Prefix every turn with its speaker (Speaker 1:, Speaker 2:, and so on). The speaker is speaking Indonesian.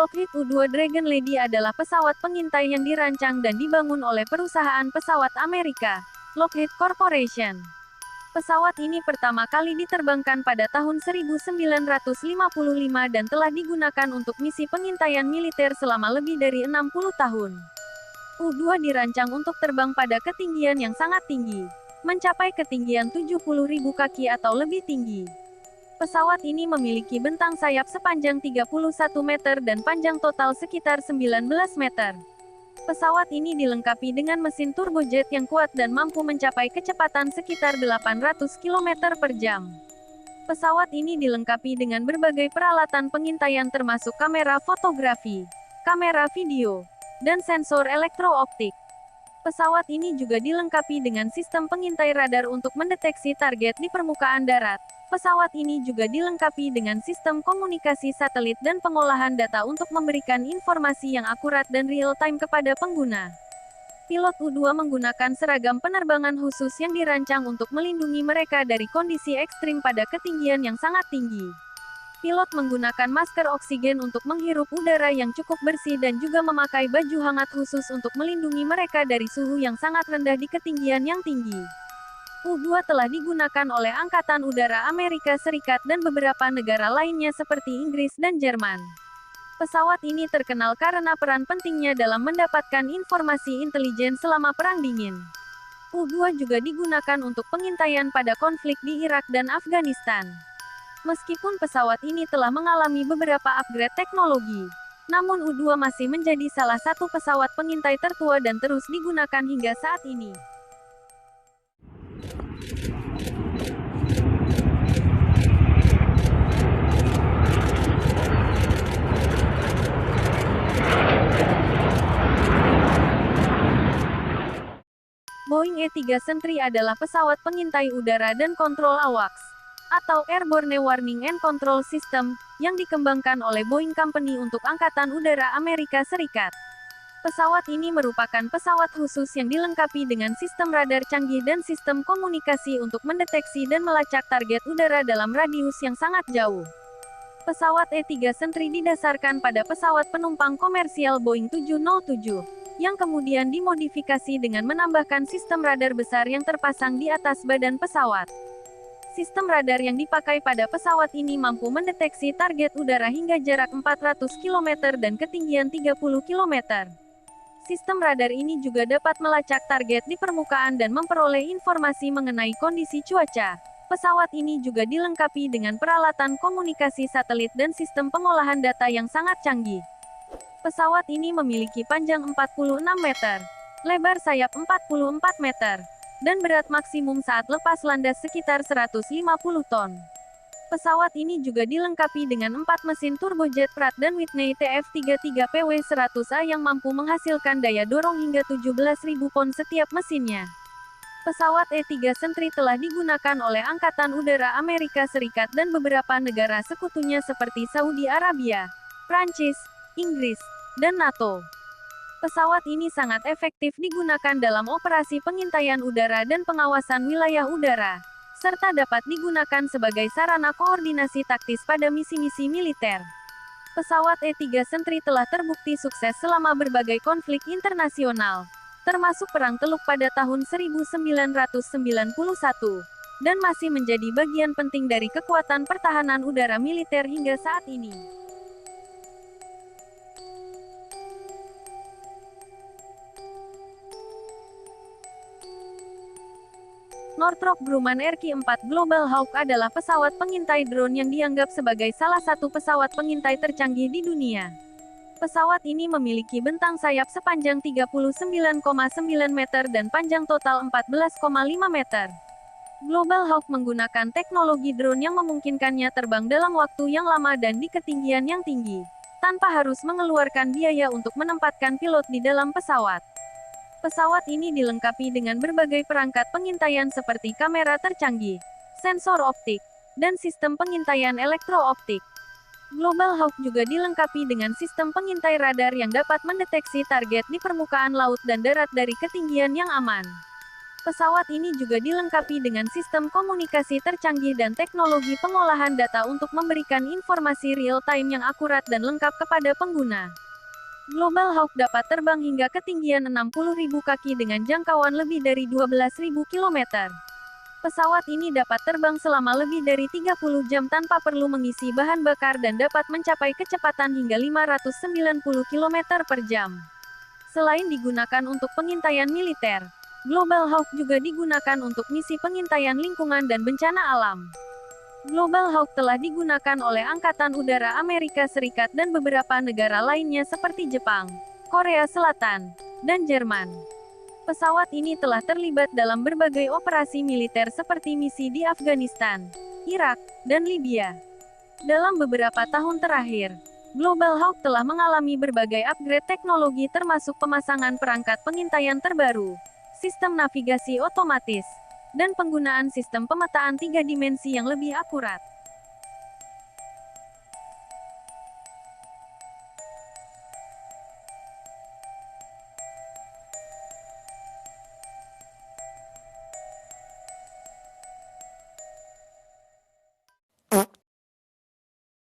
Speaker 1: Lockheed U-2 Dragon Lady adalah pesawat pengintai yang dirancang dan dibangun oleh perusahaan pesawat Amerika, Lockheed Corporation. Pesawat ini pertama kali diterbangkan pada tahun 1955 dan telah digunakan untuk misi pengintaian militer selama lebih dari 60 tahun. U-2 dirancang untuk terbang pada ketinggian yang sangat tinggi, mencapai ketinggian 70.000 kaki atau lebih tinggi. Pesawat ini memiliki bentang sayap sepanjang 31 meter dan panjang total sekitar 19 meter. Pesawat ini dilengkapi dengan mesin turbojet yang kuat dan mampu mencapai kecepatan sekitar 800 km per jam. Pesawat ini dilengkapi dengan berbagai peralatan pengintaian termasuk kamera fotografi, kamera video, dan sensor elektrooptik. Pesawat ini juga dilengkapi dengan sistem pengintai radar untuk mendeteksi target di permukaan darat. Pesawat ini juga dilengkapi dengan sistem komunikasi satelit dan pengolahan data untuk memberikan informasi yang akurat dan real-time kepada pengguna. Pilot U-2 menggunakan seragam penerbangan khusus yang dirancang untuk melindungi mereka dari kondisi ekstrim pada ketinggian yang sangat tinggi. Pilot menggunakan masker oksigen untuk menghirup udara yang cukup bersih dan juga memakai baju hangat khusus untuk melindungi mereka dari suhu yang sangat rendah di ketinggian yang tinggi. U-2 telah digunakan oleh Angkatan Udara Amerika Serikat dan beberapa negara lainnya seperti Inggris dan Jerman. Pesawat ini terkenal karena peran pentingnya dalam mendapatkan informasi intelijen selama Perang Dingin. U-2 juga digunakan untuk pengintaian pada konflik di Irak dan Afghanistan. Meskipun pesawat ini telah mengalami beberapa upgrade teknologi, namun U-2 masih menjadi salah satu pesawat pengintai tertua dan terus digunakan hingga saat ini. Boeing E-3 Sentry adalah pesawat pengintai udara dan kontrol AWACS, atau Airborne Warning and Control System, yang dikembangkan oleh Boeing Company untuk Angkatan Udara Amerika Serikat. Pesawat ini merupakan pesawat khusus yang dilengkapi dengan sistem radar canggih dan sistem komunikasi untuk mendeteksi dan melacak target udara dalam radius yang sangat jauh. Pesawat E-3 Sentry didasarkan pada pesawat penumpang komersial Boeing 707, yang kemudian dimodifikasi dengan menambahkan sistem radar besar yang terpasang di atas badan pesawat. Sistem radar yang dipakai pada pesawat ini mampu mendeteksi target udara hingga jarak 400 km dan ketinggian 30 km. Sistem radar ini juga dapat melacak target di permukaan dan memperoleh informasi mengenai kondisi cuaca. Pesawat ini juga dilengkapi dengan peralatan komunikasi satelit dan sistem pengolahan data yang sangat canggih. Pesawat ini memiliki panjang 46 meter, lebar sayap 44 meter, dan berat maksimum saat lepas landas sekitar 150 ton. Pesawat ini juga dilengkapi dengan 4 mesin turbojet Pratt & Whitney TF33PW100A yang mampu menghasilkan daya dorong hingga 17.000 pon setiap mesinnya. Pesawat E-3 Sentry telah digunakan oleh Angkatan Udara Amerika Serikat dan beberapa negara sekutunya seperti Saudi Arabia, Prancis, Inggris, dan NATO. Pesawat ini sangat efektif digunakan dalam operasi pengintaian udara dan pengawasan wilayah udara, serta dapat digunakan sebagai sarana koordinasi taktis pada misi-misi militer. Pesawat E-3 Sentry telah terbukti sukses selama berbagai konflik internasional, termasuk Perang Teluk pada tahun 1991, dan masih menjadi bagian penting dari kekuatan pertahanan udara militer hingga saat ini. Northrop Grumman RQ-4 Global Hawk adalah pesawat pengintai drone yang dianggap sebagai salah satu pesawat pengintai tercanggih di dunia. Pesawat ini memiliki bentang sayap sepanjang 39,9 meter dan panjang total 14,5 meter. Global Hawk menggunakan teknologi drone yang memungkinkannya terbang dalam waktu yang lama dan di ketinggian yang tinggi, tanpa harus mengeluarkan biaya untuk menempatkan pilot di dalam pesawat. Pesawat ini dilengkapi dengan berbagai perangkat pengintaian seperti kamera tercanggih, sensor optik, dan sistem pengintaian elektrooptik. Global Hawk juga dilengkapi dengan sistem pengintai radar yang dapat mendeteksi target di permukaan laut dan darat dari ketinggian yang aman. Pesawat ini juga dilengkapi dengan sistem komunikasi tercanggih dan teknologi pengolahan data untuk memberikan informasi real-time yang akurat dan lengkap kepada pengguna. Global Hawk dapat terbang hingga ketinggian 60.000 kaki dengan jangkauan lebih dari 12.000 km. Pesawat ini dapat terbang selama lebih dari 30 jam tanpa perlu mengisi bahan bakar dan dapat mencapai kecepatan hingga 590 km per jam. Selain digunakan untuk pengintaian militer, Global Hawk juga digunakan untuk misi pengintaian lingkungan dan bencana alam. Global Hawk telah digunakan oleh Angkatan Udara Amerika Serikat dan beberapa negara lainnya seperti Jepang, Korea Selatan, dan Jerman. Pesawat ini telah terlibat dalam berbagai operasi militer seperti misi di Afghanistan, Irak, dan Libya. Dalam beberapa tahun terakhir, Global Hawk telah mengalami berbagai upgrade teknologi termasuk pemasangan perangkat pengintaian terbaru, sistem navigasi otomatis, dan penggunaan sistem pemetaan 3 dimensi yang lebih akurat.